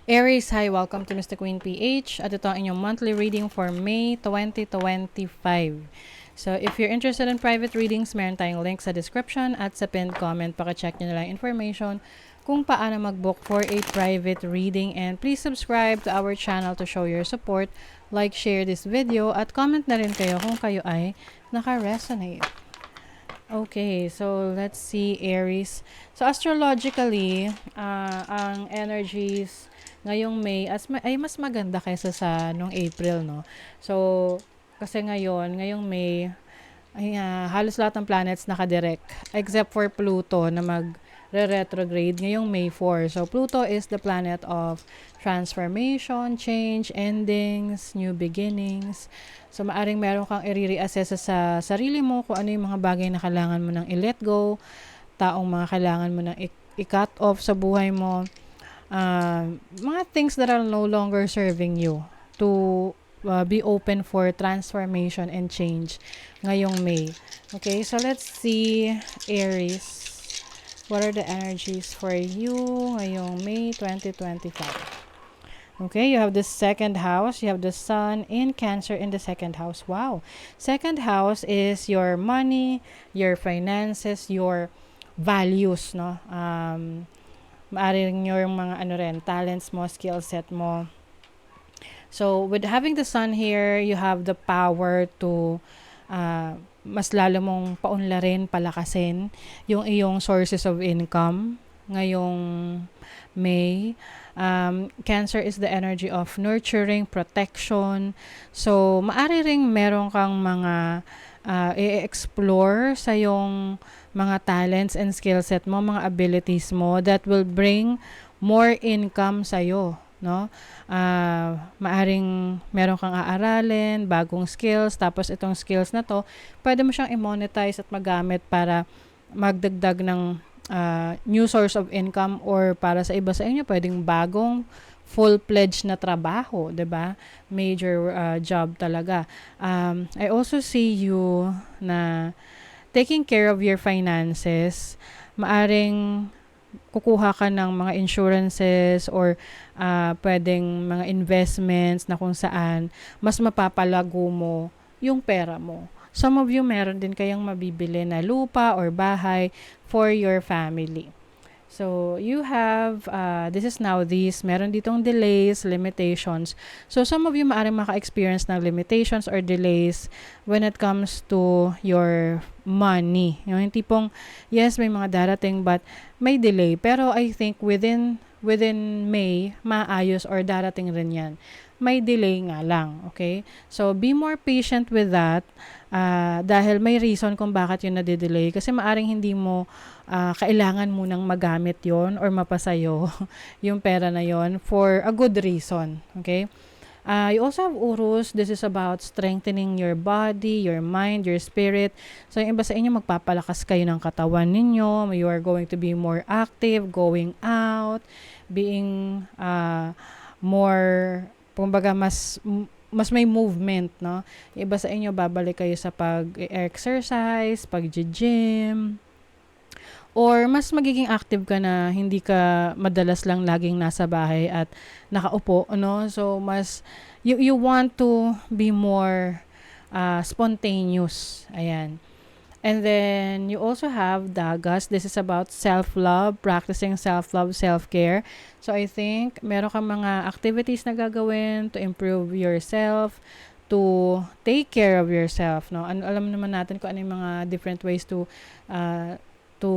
Aries, hi! Welcome to Mr. Queen PH at ito ang inyong monthly reading for May 2025. So, if you're interested in private readings, meron tayong link sa description at sa pinned comment. Paka-check nyo na lang information kung paano mag-book for a private reading. And please subscribe to our channel to show your support. Like, share this video at comment na rin kayo kung kayo ay naka-resonate. Okay, so let's see Aries. So astrologically, ang energies ngayong May ay mas maganda kaysa sa nung April, no? So kasi ngayong May ay halos lahat ng planets nakadirect except for Pluto na mag-retrograde ngayong May 4. So Pluto is the planet of transformation, change, endings, new beginnings. So maaring meron kang i-reassess sa sarili mo kung ano yung mga bagay na kailangan mo nang i-let go, taong mga kailangan mo nang i-cut off sa buhay mo, mga things that are no longer serving you to be open for transformation and change ngayong May. Okay, so let's see Aries. What are the energies for you ngayong May 2025? Okay, you have the second house. You have the sun in Cancer in the second house. Wow. Second house is your money, your finances, your values, no? Maaring yung mga talents mo, skill set mo. So, with having the sun here, you have the power to mas lalo mong paunlarin, palakasin yung iyong sources of income ngayong May. Cancer is the energy of nurturing, protection. So, maari ring meron kang mga i-explore sa yung mga talents and skill set mo, mga abilities mo that will bring more income sa'yo, no? Maaring meron kang aaralin, bagong skills, tapos itong skills na to, pwede mo siyang i-monetize at magamit para magdagdag ng new source of income, or para sa iba sa inyo, pwedeng bagong full-fledged na trabaho, 'di ba? Major job talaga. I also see you na taking care of your finances. Maaring kukuha ka ng mga insurances or pwedeng mga investments na kung saan mas mapapalago mo yung pera mo. Some of you meron din kayang mabibili na lupa or bahay for your family. So, you have, this is now this, meron ditong delays, limitations. So, some of you maaaring maka-experience ng limitations or delays when it comes to your money. Yung tipong, yes, may mga darating but may delay. Pero I think within May, maayos or darating rin yan. May delay nga lang, okay? So, be more patient with that dahil may reason kung bakit yun nade-delay. Kasi maaring hindi mo kailangan munang magamit yon or mapasayo yung pera na yon for a good reason, okay? You also have Urus. This is about strengthening your body, your mind, your spirit. So, yung iba sa inyo, magpapalakas kayo ng katawan ninyo. You are going to be more active, going out, being more, kumbaga, mas may movement, no? Yung iba sa inyo, babalik kayo sa pag-exercise, pag-gym, or mas magiging active ka na hindi ka madalas lang laging nasa bahay at nakaupo, no? So, mas, you want to be more spontaneous. Ayan. And then, you also have Dagas. This is about self-love, practicing self-love, self-care. So, I think, meron kang mga activities na gagawin to improve yourself, to take care of yourself, no? Alam naman natin kung ano yung mga different ways to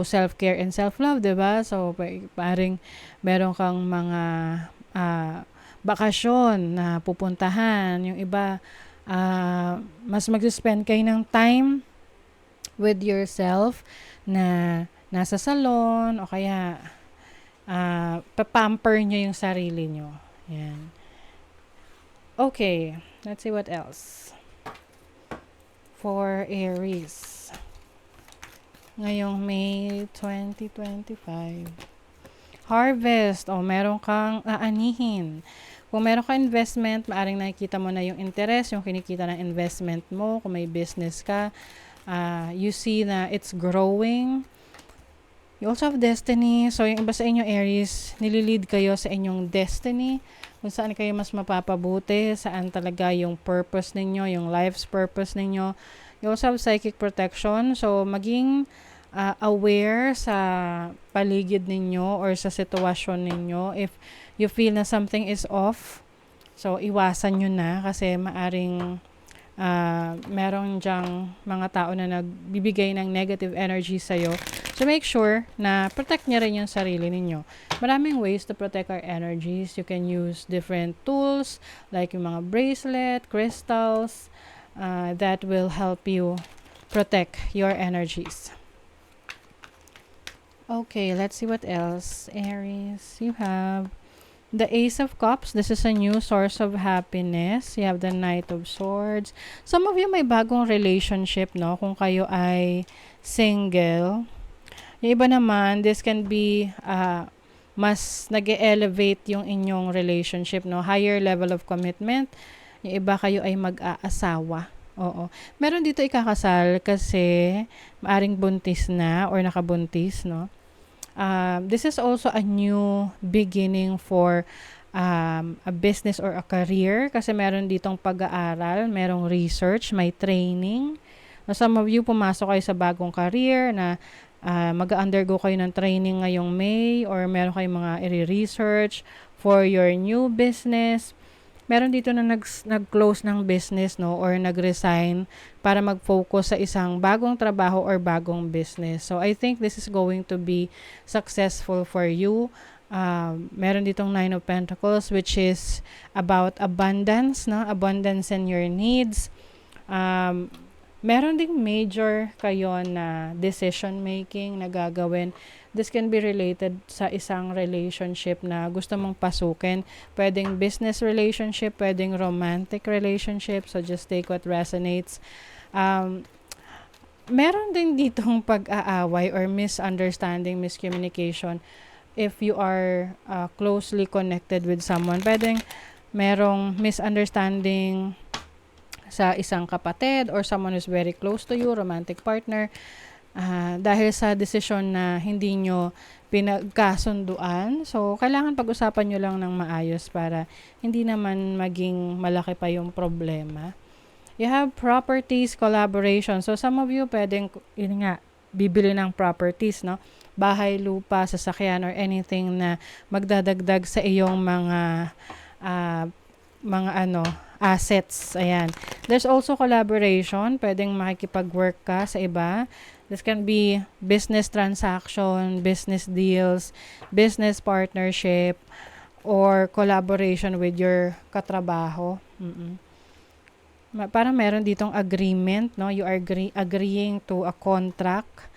self-care and self-love, diba? So, paring meron kang mga bakasyon na pupuntahan. Yung iba, mas mag-spend kayo ng time with yourself na nasa salon o kaya papamper nyo yung sarili nyo. Yan. Okay, let's see what else. For Aries. Ngayong May 2025. Harvest. O, meron kang aanihin. Kung meron kang investment, maaring nakikita mo na yung interest, yung kinikita ng investment mo. Kung may business ka, you see na it's growing. You also have destiny. So, yung iba sa inyo, Aries, nililid kayo sa inyong destiny. Kung saan kayo mas mapapabuti, saan talaga yung purpose ninyo, yung life's purpose ninyo. You also have psychic protection. So, maging aware sa paligid ninyo or sa sitwasyon ninyo. If you feel na something is off, so iwasan nyo na kasi maaring meron dyang mga tao na nagbibigay ng negative energy sa'yo. So make sure na protect nyo rin yung sarili ninyo. Maraming ways to protect our energies. You can use different tools like yung mga bracelet, crystals, that will help you protect your energies. Okay, let's see what else. Aries, you have the Ace of Cups. This is a new source of happiness. You have the Knight of Swords. Some of you may bagong relationship, no? Kung kayo ay single. Yung iba naman, this can be mas nag-elevate yung inyong relationship, no? Higher level of commitment. Yung iba kayo ay mag-aasawa. Oo. Meron dito ikakasal kasi maaring buntis na or nakabuntis, no? This is also a new beginning for a business or a career kasi meron ditong pag-aaral, merong research, may training. Some of you pumasok kayo sa bagong career na mag-undergo kayo ng training ngayong May or meron kayong mga i-research for your new business. Meron dito na nag-close ng business, no, or nag-resign para mag-focus sa isang bagong trabaho or bagong business. So I think this is going to be successful for you. Meron ditong Nine of Pentacles which is about abundance, no? Abundance in your needs. Meron ding major kayo na decision making na gagawin. This can be related sa isang relationship na gusto mong pasukin. Pwedeng business relationship, pwedeng romantic relationship. So just take what resonates. Meron din ditong pag-aaway or misunderstanding, miscommunication if you are closely connected with someone. Pwedeng merong misunderstanding sa isang kapatid or someone who's very close to you, romantic partner. Dahil sa desisyon na hindi nyo pinagkasunduan. So, kailangan pag-usapan nyo lang ng maayos para hindi naman maging malaki pa yung problema. You have properties, collaboration. So, some of you pwedeng, yun nga, bibili ng properties, no? Bahay, lupa, sasakyan, or anything na magdadagdag sa iyong mga assets. Ayan. There's also collaboration. Pwedeng makikipag-work ka sa iba. This can be business transaction, business deals, business partnership, or collaboration with your katrabaho. Parang meron ditong agreement, no? You are agreeing to a contract.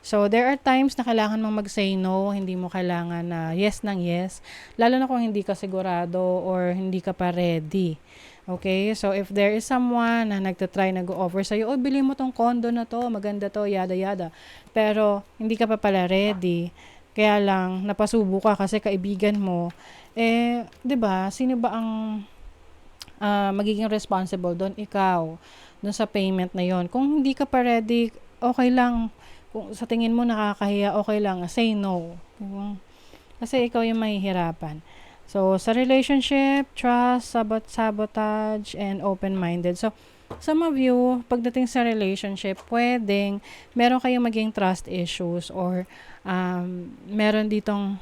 So, there are times na kailangan mong mag-say no, hindi mo kailangan na yes ng yes. Lalo na kung hindi ka sigurado or hindi ka pa ready. Okay? So, if there is someone na nagtatry na go-offer sa'yo, oh, bili mo tong condo na to, maganda to, yada yada. Pero, hindi ka pa pala ready. Kaya lang, napasubo ka kasi kaibigan mo. 'di ba? Sino ba ang magiging responsible doon? Ikaw. Doon sa payment na yon. Kung hindi ka pa ready, okay lang. Kung sa tingin mo nakakahiya, okay lang. Say no. Kasi ikaw yung mahihirapan. So, sa relationship, trust, sabotage, and open-minded. So, some of you, pagdating sa relationship, pwedeng meron kayong maging trust issues or meron ditong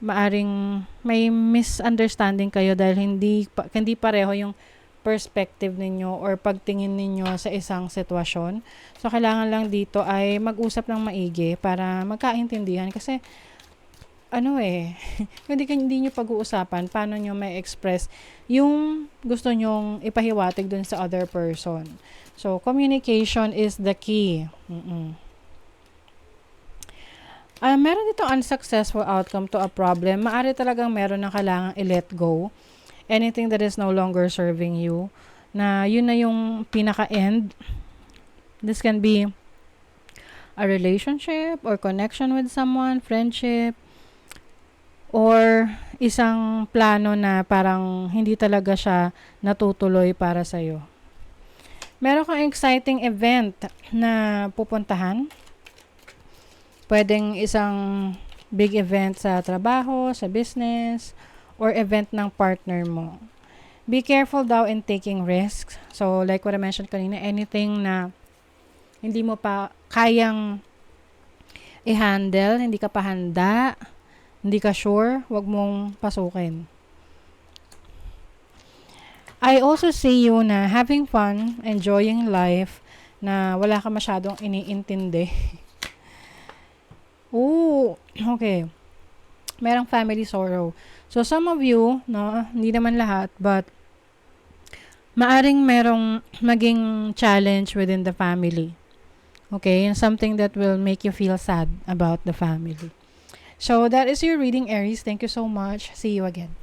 maaring may misunderstanding kayo dahil hindi pareho yung perspective ninyo or pagtingin ninyo sa isang sitwasyon. So, kailangan lang dito ay mag-usap ng maigi para magkaintindihan kasi hindi nyo pag-uusapan, paano nyo may express yung gusto nyong ipahiwatig dun sa other person. So, communication is the key. Meron dito unsuccessful outcome to a problem. Maari talagang meron na kailangang i-let go. Anything that is no longer serving you. Na yun na yung pinaka-end. This can be a relationship or connection with someone, friendship, or isang plano na parang hindi talaga siya natutuloy para sa'yo. Meron kang exciting event na pupuntahan. Pwedeng isang big event sa trabaho, sa business, or event ng partner mo. Be careful daw in taking risks. So, like what I mentioned kanina, anything na hindi mo pa kayang i-handle, hindi ka pa handa, hindi ka sure, wag mong pasukin. I also see you na having fun, enjoying life, na wala ka masyadong iniintindi. Oh, okay. Merong family sorrow. So, some of you, no, hindi naman lahat, but maaring merong maging challenge within the family. Okay? And something that will make you feel sad about the family. So, that is your reading, Aries. Thank you so much. See you again.